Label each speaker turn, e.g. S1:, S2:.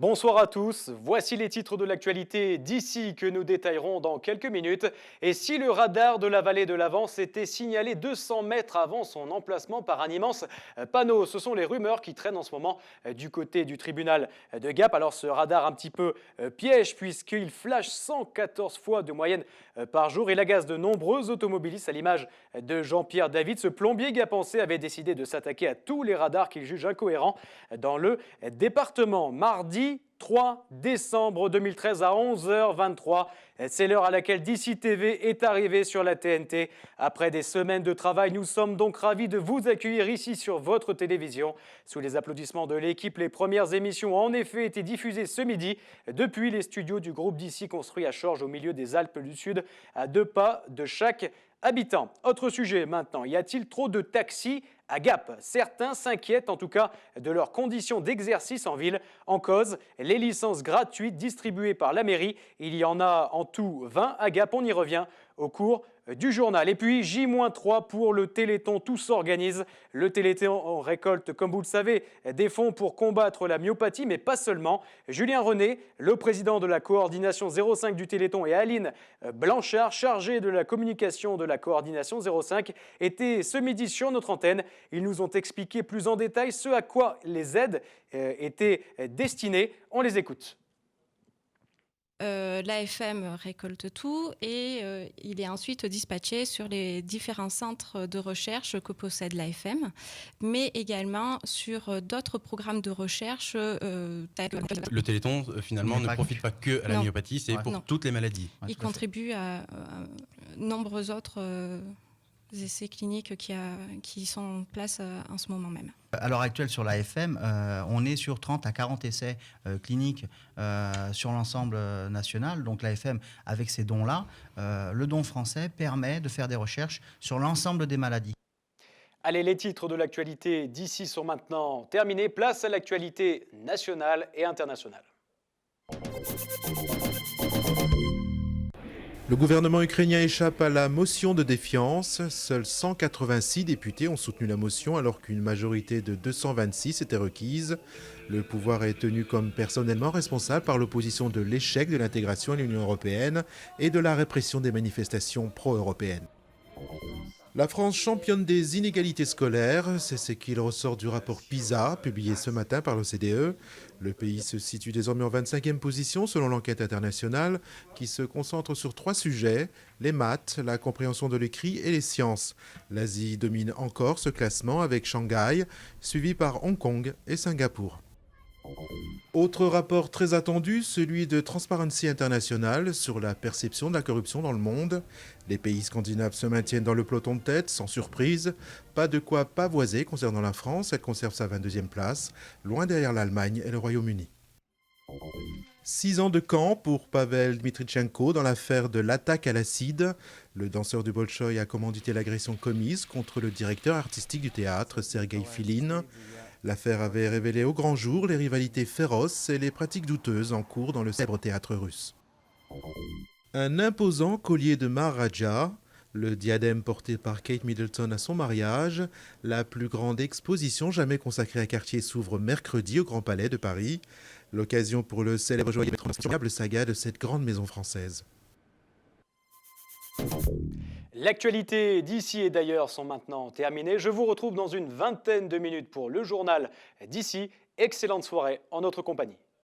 S1: Bonsoir à tous, voici les titres de l'actualité d'ici que nous détaillerons dans quelques minutes. Et si le radar de la vallée de l'Avance était signalé 200 mètres avant son emplacement par un immense panneau, ce sont les rumeurs qui traînent en ce moment du côté du tribunal de Gap. Alors ce radar un petit peu piège puisqu'il flash 114 fois de moyenne par jour. Il agace de nombreux automobilistes à l'image de Jean-Pierre David. Ce plombier gapençais avait décidé de s'attaquer à tous les radars qu'il juge incohérents dans le département. Mardi 3 décembre 2013 à 11h23. C'est l'heure à laquelle DC TV est arrivée sur la TNT. Après des semaines de travail, nous sommes donc ravis de vous accueillir ici sur votre télévision. Sous les applaudissements de l'équipe, les premières émissions ont en effet été diffusées ce midi depuis les studios du groupe DC construit à Chorges au milieu des Alpes du Sud, à 2 pas de chaque habitant. Autre sujet maintenant, y a-t-il trop de taxis à Gap? Certains s'inquiètent en tout cas de leurs conditions d'exercice en ville. En cause, les licences gratuites distribuées par la mairie. Il y en a en tout 20 à Gap, on y revient au cours du journal. Et puis J-3 pour le Téléthon, tout s'organise. Le Téléthon récolte, comme vous le savez, des fonds pour combattre la myopathie, mais pas seulement. Julien René, le président de la coordination 05 du Téléthon, et Aline Blanchard, chargée de la communication de la coordination 05, étaient ce midi sur notre antenne. Ils nous ont expliqué plus en détail ce à quoi les aides étaient destinées. On les écoute.
S2: L'AFM récolte tout et il est ensuite dispatché sur les différents centres de recherche que possède l'AFM, mais également sur d'autres programmes de recherche.
S3: Le Téléthon, finalement, ne profite que... pas que à la myopathie, c'est pour toutes les maladies.
S2: Il contribue à nombreux autres essais cliniques qui sont en place en ce moment même.
S4: À l'heure actuelle, sur l'AFM, on est sur 30 à 40 essais cliniques sur l'ensemble national. Donc l'AFM, avec ces dons-là, le don français permet de faire des recherches sur l'ensemble des maladies.
S1: Allez, les titres de l'actualité d'ici sont maintenant terminés. Place à l'actualité nationale et internationale.
S5: Le gouvernement ukrainien échappe à la motion de défiance. Seuls 186 députés ont soutenu la motion alors qu'une majorité de 226 était requise. Le pouvoir est tenu comme personnellement responsable par l'opposition de l'échec de l'intégration à l'Union européenne et de la répression des manifestations pro-européennes. La France championne des inégalités scolaires, c'est ce qu'il ressort du rapport PISA, publié ce matin par l'OCDE. Le pays se situe désormais en 25e position selon l'enquête internationale qui se concentre sur 3 sujets, les maths, la compréhension de l'écrit et les sciences. L'Asie domine encore ce classement avec Shanghai, suivi par Hong Kong et Singapour. Autre rapport très attendu, celui de Transparency International sur la perception de la corruption dans le monde. Les pays scandinaves se maintiennent dans le peloton de tête, sans surprise. Pas de quoi pavoiser concernant la France, elle conserve sa 22e place, loin derrière l'Allemagne et le Royaume-Uni. 6 ans de camp pour Pavel Dmitrichenko dans l'affaire de l'attaque à l'acide. Le danseur du Bolchoï a commandité l'agression commise contre le directeur artistique du théâtre, Sergueï Filin. L'affaire avait révélé au grand jour les rivalités féroces et les pratiques douteuses en cours dans le célèbre théâtre russe. Un imposant collier de Maharaja, le diadème porté par Kate Middleton à son mariage, la plus grande exposition jamais consacrée à Cartier s'ouvre mercredi au Grand Palais de Paris. L'occasion pour le célèbre joaillier mettre en scène la saga de cette grande maison française.
S1: L'actualité d'ici et d'ailleurs sont maintenant terminées. Je vous retrouve dans une vingtaine de minutes pour le journal d'ici. Excellente soirée en notre compagnie.